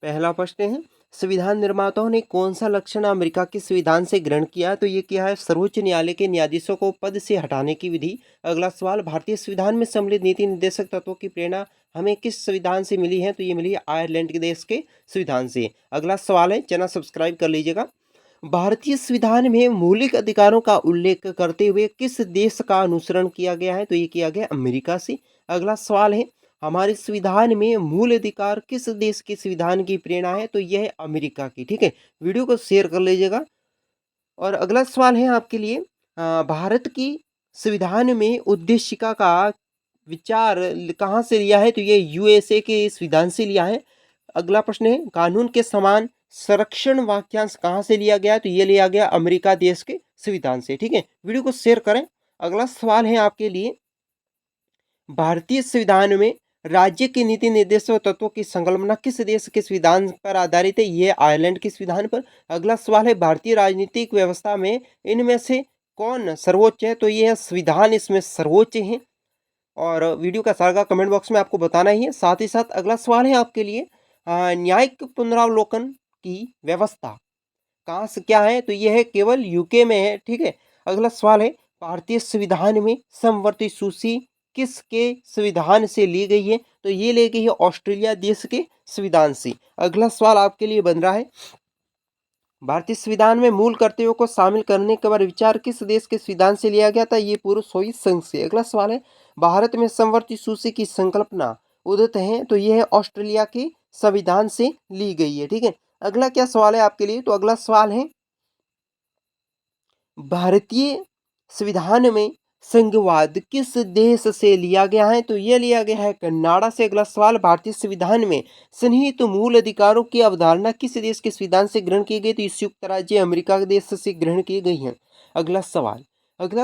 पहला प्रश्न है, संविधान निर्माताओं ने कौन सा लक्षण अमेरिका के संविधान से ग्रहण किया? तो ये क्या है, सर्वोच्च न्यायालय के न्यायाधीशों को पद से हटाने की विधि। अगला सवाल, भारतीय संविधान में सम्मिलित नीति निर्देशक तत्वों की प्रेरणा हमें किस संविधान से मिली है? तो ये मिली है आयरलैंड के देश के संविधान से। अगला सवाल है, चैनल सब्सक्राइब कर लीजिएगा। भारतीय संविधान में मौलिक अधिकारों का उल्लेख करते हुए किस देश का अनुसरण किया गया है? तो ये किया गया अमेरिका से। अगला सवाल है, हमारे संविधान में मूल अधिकार किस देश के संविधान की प्रेरणा है? तो यह है अमेरिका की। ठीक है, वीडियो को शेयर कर लीजिएगा। और अगला सवाल है आपके लिए, भारत की संविधान में उद्देशिका का विचार कहाँ से लिया है? तो ये यूएसए के संविधान से लिया है। अगला प्रश्न है, कानून के समान संरक्षण वाक्यांश कहाँ से लिया गया? तो ये लिया गया अमेरिका देश के संविधान से। ठीक है, वीडियो को शेयर करें। अगला सवाल है आपके लिए, भारतीय संविधान में राज्य के नीति निर्देशक तत्वों की संकल्पना किस देश के संविधान पर आधारित है? ये आयरलैंड के संविधान पर। अगला सवाल है, भारतीय राजनीतिक व्यवस्था में इनमें से कौन सर्वोच्च है? तो ये है संविधान इसमें सर्वोच्च है। और वीडियो का सारा कमेंट बॉक्स में आपको बताना ही है। साथ ही साथ अगला सवाल है आपके लिए, न्यायिक पुनरावलोकन की व्यवस्था कहाँ से क्या है? तो ये है केवल यूके में है। ठीक है, अगला सवाल है, भारतीय संविधान में समवर्ती सूची किसके संविधान से ली गई है? तो ये ली गई है ऑस्ट्रेलिया देश के संविधान से। अगला सवाल आपके लिए बन रहा है, भारतीय संविधान में मूल कर्तव्यों को शामिल करने का विचार किस देश के संविधान से लिया गया था? ये पूर्व सोवियत संघ से। अगला सवाल है, भारत में समवर्ती सूची की संकल्पना उदित है? तो यह है ऑस्ट्रेलिया के संविधान से ली गई है। ठीक है, अगला क्या सवाल है आपके लिए? तो अगला सवाल है, भारतीय संविधान में संघवाद किस देश से लिया गया है? तो यह लिया गया है कनाडा से। अगला सवाल, भारतीय संविधान में सन्निहित मूल अधिकारों की अवधारणा किस देश के संविधान से ग्रहण की गई? तो संयुक्त राज्य अमेरिका के देश से ग्रहण की गई है। अगला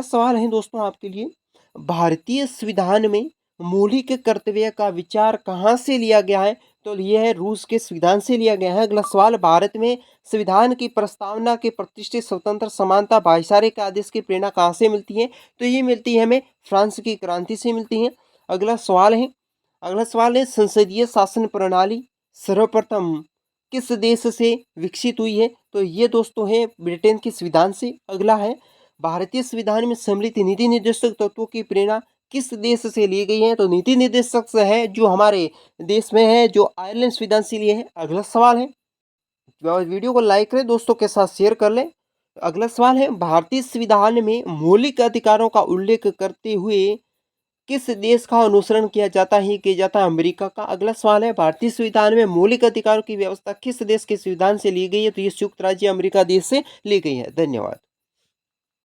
सवाल है दोस्तों आपके लिए, भारतीय संविधान में मौलिक कर्तव्य का विचार कहाँ से लिया गया है? तो यह है रूस के संविधान से लिया गया है। अगला सवाल, भारत में संविधान की प्रस्तावना के प्रतिष्ठित स्वतंत्र समानता भाईचारे के आदेश की प्रेरणा कहाँ से मिलती है? तो ये मिलती है हमें फ्रांस की क्रांति से मिलती है। अगला सवाल है, संसदीय शासन प्रणाली सर्वप्रथम किस देश से विकसित हुई है? तो ये दोस्तों है ब्रिटेन के संविधान से। अगला है, भारतीय संविधान में सम्मिलित नीति निर्देशक तत्वों की प्रेरणा किस देश से ली गई है? तो नीति निर्देशक से है जो हमारे देश में है, जो आयरलैंड संविधान से लिए है। अगला सवाल है, वीडियो को लाइक करें, दोस्तों के साथ शेयर कर लें। अगला सवाल है, भारतीय संविधान में मौलिक अधिकारों का उल्लेख करते हुए किस देश का अनुसरण किया जाता है? किया जाता है अमेरिका का। अगला सवाल है, भारतीय संविधान में मौलिक अधिकारों की व्यवस्था किस देश के संविधान से ली गई है? तो ये संयुक्त राज्य अमेरिका देश से ली गई है। धन्यवाद।